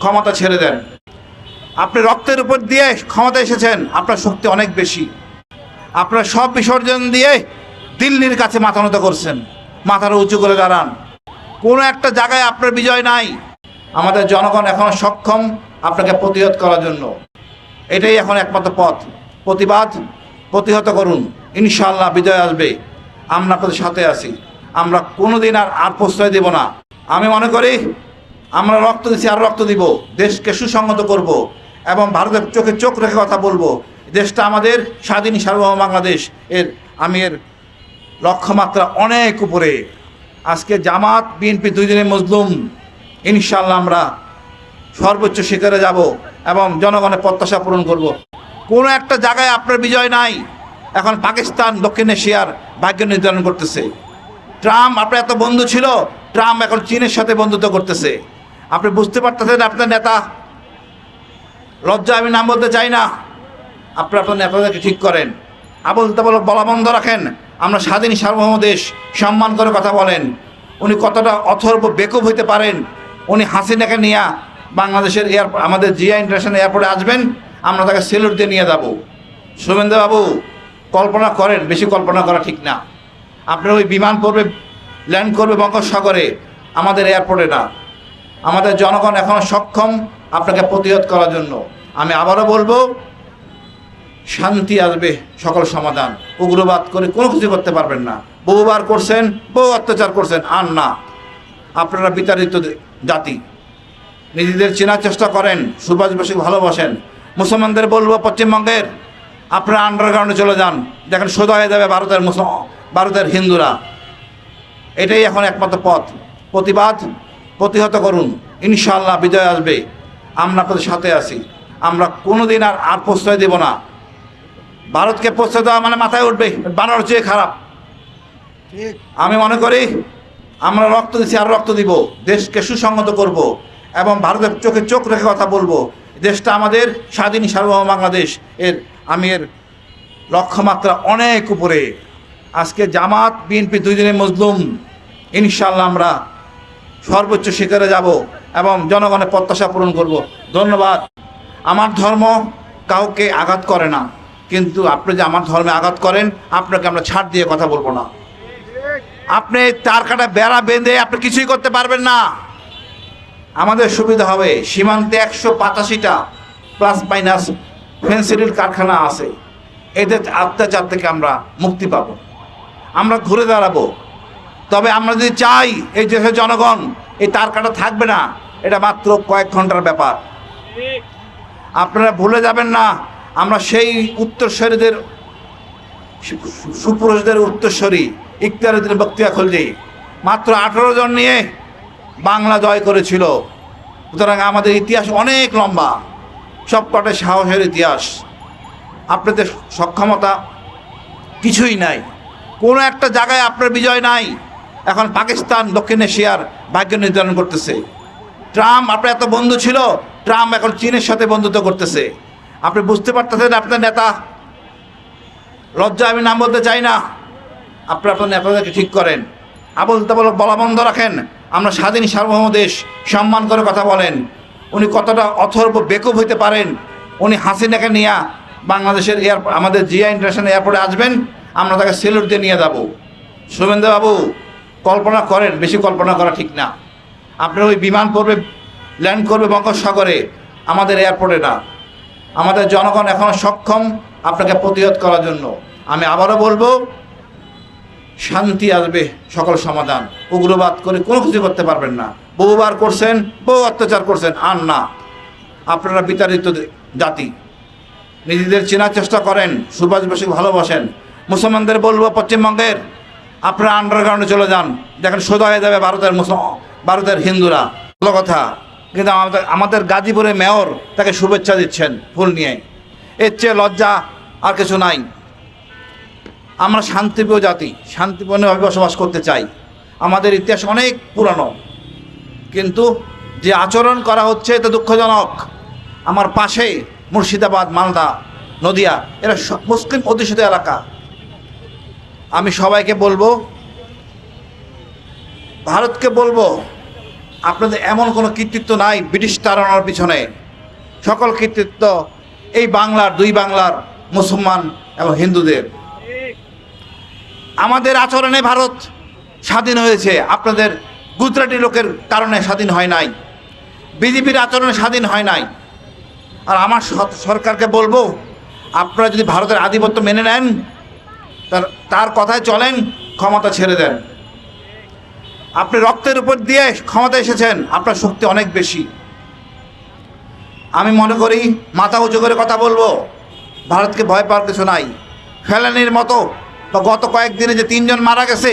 ক্ষমতা ছেড়ে দেন। আপনি রক্তের উপর দিয়ে ক্ষমতা এসেছেন, আপনার শক্তি অনেক বেশি। আপনারা সব বিসর্জন দিয়ে দিল্লির কাছে মাথা নত করছেন। মাথাটা উঁচু করে দাঁড়ান। কোনো একটা জায়গায় আপনার বিজয় নাই। আমাদের জনগণ এখনো সক্ষম আপনাকে প্রতিহত করার জন্য। এটাই এখন একমাত্র পথ। প্রতিহত করুন, ইনশাআল্লাহ বিজয় আসবে। আমরা আপনাদের সাথে আছি। আমরা কোনোদিন আর প্রশ্রয় দেব না। আমি মনে করি আমরা রক্ত দিচ্ছি, আর রক্ত দিব। দেশকে সুসংহত করব এবং ভারতের চোখে চোখ রেখে কথা বলবো। দেশটা আমাদের স্বাধীন সার্বভৌম বাংলাদেশ। এর লক্ষ্যমাত্রা অনেক উপরে। আজকে জামাত বিএনপি দুইজনে মজলুম। ইনশাআল্লাহ আমরা সর্বোচ্চ শিখরে যাব এবং জনগণের প্রত্যাশা পূরণ করব। কোনো একটা জায়গায় আপনার বিজয় নাই। এখন পাকিস্তান দক্ষিণ এশিয়ার ভাগ্য নির্ধারণ করতেছে। ট্রাম্প আপনার এত বন্ধু ছিল, ট্রাম্প এখন চীনের সাথে বন্ধুত্ব করতেছে। আপনি বুঝতে পারতেছেন আপনার নেতা, লজ্জা আমি নাম বলতে চাই না, আপনার নেতাদেরকে ঠিক করেন। আবল তাবল বলা বন্ধ রাখেন। আমরা স্বাধীন সার্বভৌম দেশ, সম্মান করে কথা বলেন। উনি কতটা অথর্ব বেকুব হইতে পারেন। উনি হাসিনাকে নিয়ে বাংলাদেশের আমাদের জিয়া ইন্টারন্যাশনাল এয়ারপোর্টে আসবেন, আমরা তাকে সেলুট দিয়ে নিয়ে যাব। শুভেন্দু বাবু, কল্পনা করেন, বেশি কল্পনা করা ঠিক না। আপনার ওই বিমান পড়বে, ল্যান্ড করবে বঙ্গোপসাগরে, আমাদের এয়ারপোর্টে না। আমাদের জনগণ এখনও সক্ষম আপনাকে প্রতিহত করার জন্য। আমি আবারও বলবো, শান্তি আসবে, সকল সমাধান। উগ্রবাদ করে কোনো কিছু করতে পারবেন না। বহুবার করছেন, বহু অত্যাচার করছেন, আর না। আপনারা বিতাড়িত জাতি, নিজেদের চেনার চেষ্টা করেন, সুভাষবাসী ভালোবাসেন। মুসলমানদের বলবো, পশ্চিমবঙ্গের আপনারা আন্ডারগ্রাউন্ডে চলে যান, দেখেন সোজা হয়ে যাবে ভারতের হিন্দুরা। এটাই এখন একমাত্র পথ। প্রতিহত করুন, ইনশাআল্লাহ বিজয় আসবে। আমরা আপনাদের সাথে আছি। আমরা কোনোদিন আর প্রশ্রয় দেব না। ভারতকে প্রশ্রয় দেওয়া মানে মাথায় উঠবে, বানানোর চেয়ে খারাপ। আমি মনে করি আমরা রক্ত দিচ্ছি, আর রক্ত দিব। দেশকে সুসংহত করব এবং ভারতের চোখে চোখ রেখে কথা বলবো। দেশটা আমাদের স্বাধীন সার্বভৌম বাংলাদেশ। এর লক্ষ্যমাত্রা অনেক উপরে। আজকে জামাত বিএনপি দুইজনে মজলুম। ইনশাআল্লাহ আমরা সর্বোচ্চ শিখরে যাব এবং জনগণের প্রত্যাশা পূরণ করব। ধন্যবাদ। আমার ধর্ম কাউকে আঘাত করে না, কিন্তু আপনি যে আমার ধর্মে আঘাত করেন, আপনাকে আমরা ছাড় দিয়ে কথা বলবো না। আপনি তার কাটা বেড়া বেঁধে আপনি কিছুই করতে পারবেন না। আমাদের সুবিধা হবে, সীমান্তে 185টা প্লাস মাইনাস ফেন্সিডিল কারখানা আছে। এদের অত্যাচার থেকে আমরা মুক্তি পাব, আমরা ঘুরে দাঁড়াবো। তবে আমরা যদি চাই এই দেশের জনগণ, এই তার কাটা থাকবে না। এটা মাত্র কয়েক ঘন্টার ব্যাপার। আপনারা ভুলে যাবেন না, আমরা সেই উত্তরসূরিদের, সুপুরুষদের উত্তরসূরি ইখতিয়ারউদ্দিন বখতিয়ার খলজি মাত্র 18 জন নিয়ে বাংলা জয় করেছিল। সুতরাং আমাদের ইতিহাস অনেক লম্বা, সবকটা সাহসের ইতিহাস। আপনাদের সক্ষমতা কিছুই নাই। কোনো একটা জায়গায় আপনার বিজয় নাই। এখন পাকিস্তান দক্ষিণ এশিয়ার ভাগ্য নির্ধারণ করতেছে। ট্রাম্প আপনার এত বন্ধু ছিল, ট্রাম্প এখন চীনের সাথে বন্ধুত্ব করতেছে। আপনি বুঝতে পারতেছেন আপনার নেতা, লজ্জা আমি নাম বলতে চাই না, আপনার নেতাদেরকে ঠিক করেন। আবল তাবল বলা বন্ধ রাখেন। আমরা স্বাধীন সার্বভৌম দেশ, সম্মান করে কথা বলেন। উনি কতটা অথর্ব বেকুব হইতে পারেন। উনি হাসিনাকে নিয়ে বাংলাদেশের আমাদের জিয়া ইন্টারন্যাশনাল এয়ারপোর্টে আসবেন, আমরা তাকে সেলুট দিয়ে নিয়ে যাব। শুভেন্দু বাবু, কল্পনা করেন, বেশি কল্পনা করা ঠিক না। আপনার ওই বিমান পড়বে, ল্যান্ড করবে বঙ্গোপসাগরে, আমাদের এয়ারপোর্টে না। আমাদের জনগণ এখনও সক্ষম আপনাকে প্রতিহত করার জন্য। আমি আবারও বলবো, শান্তি আসবে, সকল সমাধান। উগ্রবাদ করে কোনো কিছু করতে পারবেন না। বহুবার করছেন, বহু অত্যাচার করছেন, আর না। আপনারা বিতাড়িত জাতি, নিজেদের চেনার চেষ্টা করেন, সুভাষবাসী ভালোবাসেন। মুসলমানদের বলবো, পশ্চিমবঙ্গের আপনারা আন্ডারগ্রাউন্ডে চলে যান, দেখেন সোজা হয়ে যাবে ভারতের হিন্দুরা। ভালো কথা, কিন্তু আমাদের গাজীপুরের মেয়র তাকে শুভেচ্ছা দিচ্ছেন ফুল নিয়ে। এর চেয়ে লজ্জা আর কিছু নাই। আমরা শান্তিপ্রিয় জাতি, শান্তিপূর্ণভাবে বসবাস করতে চাই। আমাদের ইতিহাস অনেক পুরানো, কিন্তু যে আচরণ করা হচ্ছে এটা দুঃখজনক। আমার পাশে মুর্শিদাবাদ, মালদা, নদিয়া, এরা মুসলিম অধ্যুষিত এলাকা। আমি সবাইকে বলবো, ভারতকে বলবো, আপনাদের এমন কোনো কৃতিত্ব নাই ব্রিটিশ তাড়ানোর পিছনে। সকল কৃতিত্ব এই বাংলার, দুই বাংলার মুসলমান এবং হিন্দুদের। আমাদের আচরণে ভারত স্বাধীন হয়েছে, আপনাদের গুজরাটি লোকের কারণে স্বাধীন হয় নাই, বিজেপির আচরণে স্বাধীন হয় নাই। আর আমার সরকারকে বলবো, আপনারা যদি ভারতের আধিপত্য মেনে নেন, তার কথায় চলেন, ক্ষমতা ছেড়ে দেন। আপনি রক্তের উপর দিয়ে ক্ষমতা এসেছেন, আপনার শক্তি অনেক বেশি। আমি মনে করি মাথা উঁচু করে কথা বলবো, ভারতকে ভয় পাওয়ার কিছু নাই। ফেলানির মতো বা গত কয়েকদিনে যে 3 জন মারা গেছে,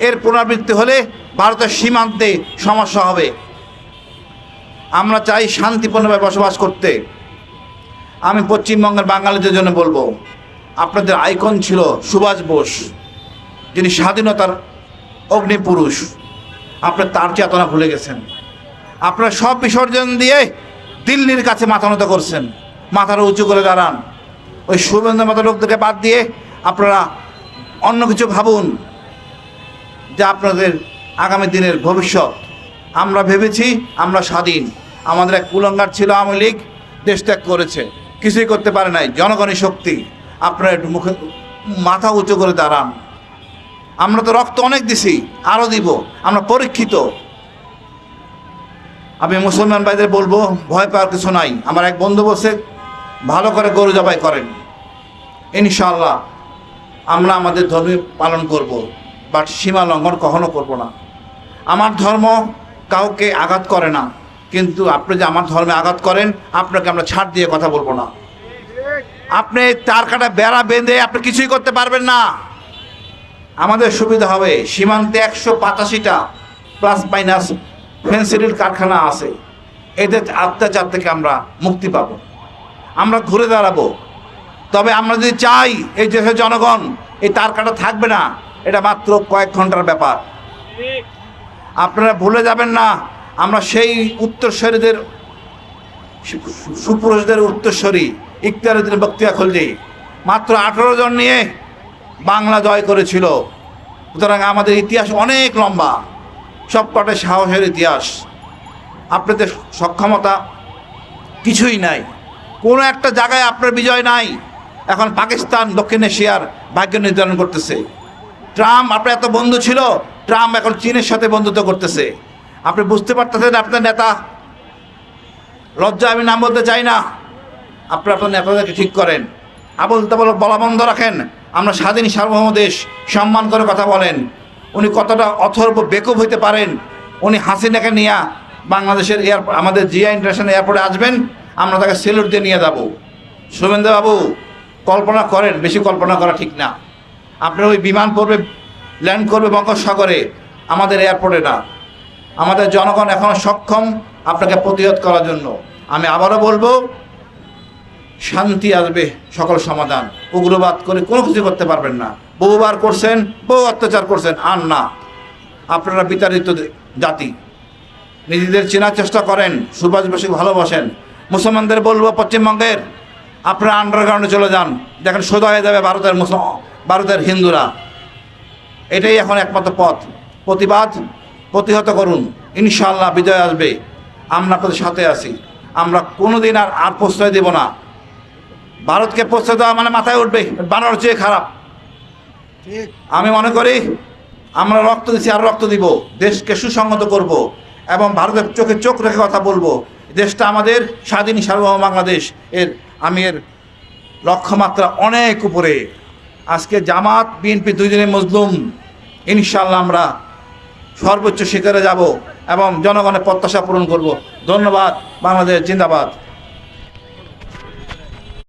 এর পুনরাবৃত্তি হলে ভারতের সীমান্তে সমস্যা হবে। আমরা চাই শান্তিপূর্ণভাবে বসবাস করতে। আমি পশ্চিমবঙ্গের বাঙালিদের জন্য বলবো, আপনাদের আইকন ছিল সুভাষ বোস, যিনি স্বাধীনতার অগ্নিপুরুষ। আপনার তার চেতনা ভুলে গেছেন। আপনারা সব বিসর্জন দিয়ে দিল্লির কাছে মাথা নত করছেন। মাথাটা উঁচু করে দাঁড়ান। ওই শুভেন্দুর মতো লোকদেরকে বাদ দিয়ে আপনারা অন্য কিছু ভাবুন, যা আপনাদের আগামী দিনের ভবিষ্যৎ। আমরা ভেবেছি আমরা স্বাধীন। আমাদের এক কুলঙ্গার ছিল আওয়ামী লীগ, দেশ ত্যাগ করেছে, কিছুই করতে পারে নাই। জনগণের শক্তি। আপনারা একটু মাথা উঁচু করে দাঁড়ান। আমরা তো রক্ত অনেক দিছি, আরও দিব। আমরা পরীক্ষিত। আমি মুসলমান ভাইদের বলবো, ভয় পাওয়ার কিছু নাই। আমার এক বন্ধু বলছে, ভালো করে গরু জবাই করেন, ইনশাআল্লাহ আমরা আমাদের ধর্ম পালন করব, বাট সীমা লঙ্ঘন কখনো করব না। আমার ধর্ম কাউকে আঘাত করে না, কিন্তু আপনি যে আমার ধর্মে আঘাত করেন, আপনাকে আমরা ছাড় দিয়ে কথা বলবো না। আপনি তার কাটা বেড়া বেঁধে আপনি কিছুই করতে পারবেন না। আমাদের সুবিধা হবে, সীমান্তে 185টা প্লাস মাইনাস ফেন্সিডিল কারখানা আছে। এদের অত্যাচার থেকে আমরা মুক্তি পাব, আমরা ঘুরে দাঁড়াবো। তবে আমরা যদি চাই এই দেশের জনগণ, এই তার কাটা থাকবে না, এটা মাত্র কয়েক ঘন্টার ব্যাপার। আপনারা ভুলে যাবেন না, আমরা সেই উত্তরস্বরীদের, সুপুরুষদের উত্তরস্বরী ইখতিয়ারউদ্দিন বখতিয়ার খলজি মাত্র 18 জন নিয়ে বাংলা জয় করেছিল। সুতরাং আমাদের ইতিহাস অনেক লম্বা, সবকটা সাহসের ইতিহাস। আপনাদের সক্ষমতা কিছুই নাই, কোনো একটা জায়গায় আপনার বিজয় নাই। এখন পাকিস্তান দক্ষিণ এশিয়ার ভাগ্য নির্ধারণ করতেছে। ট্রাম্প, আপনার এত বন্ধু ছিল, ট্রাম্প এখন চীনের সাথে বন্ধুত্ব করতেছে। আপনি বুঝতে পারতেছেন আপনার নেতা, লজ্জা আমি নাম বলতে চাই না, আপনার নেতাদেরকে ঠিক করেন। আবল তাবল বলা বন্ধ রাখেন। আমরা স্বাধীন সার্বভৌম দেশ, সম্মান করে কথা বলেন। উনি কতটা অথর্ব বেকুব হইতে পারেন। উনি হাসিনাকে নিয়ে বাংলাদেশের আমাদের জিয়া ইন্টারন্যাশনাল এয়ারপোর্টে আসবেন, আমরা তাকে সেলুট দিয়ে নিয়ে যাব। শুভেন্দুবাবু, কল্পনা করেন, বেশি কল্পনা করা ঠিক না। আপনার ওই বিমান পড়বে, ল্যান্ড করবে বঙ্গোপসাগরে, আমাদের এয়ারপোর্টে না। আমাদের জনগণ এখনও সক্ষম আপনাকে প্রতিহত করার জন্য। আমি আবারও বলবো, শান্তি আসবে, সকল সমাধান। উগ্রবাদ করে কোনো কিছু করতে পারবেন না। বহুবার করছেন, বহু অত্যাচার করছেন, আর না। আপনারা বিতাড়িত জাতি, নিজেদের চেনার চেষ্টা করেন, সুভাষবাসীকে ভালোবাসেন। মুসলমানদের বলবো, পশ্চিমবঙ্গের আপনারা আন্ডারগ্রাউন্ডে চলে যান, দেখেন সোজা হয়ে যাবে ভারতের হিন্দুরা। এটাই এখন একমাত্র পথ। প্রতিবাদ প্রতিহত করুন, ইনশাআল্লাহ বিজয় আসবে। আমরা আপনাদের সাথে আছি। আমরা কোনোদিন আর প্রশ্রয় দেব না। ভারতকে প্রশ্রয় দেওয়া মানে মাথায় উঠবে, বানানোর চেয়ে খারাপ। আমি মনে করি আমরা রক্ত দিচ্ছি, আর রক্ত দিব। দেশকে সুসংহত করব এবং ভারতের চোখে চোখ রেখে কথা বলবো। দেশটা আমাদের স্বাধীন সার্বভৌম বাংলাদেশ। এর লক্ষ্যমাত্রা অনেক উপরে। আজকে জামাত বিএনপি দুইজনে মজলুম। ইনশাআল্লাহ আমরা সর্বোচ্চ শিখরে যাব এবং জনগণের প্রত্যাশা পূরণ করব। ধন্যবাদ। বাংলাদেশ জিন্দাবাদ।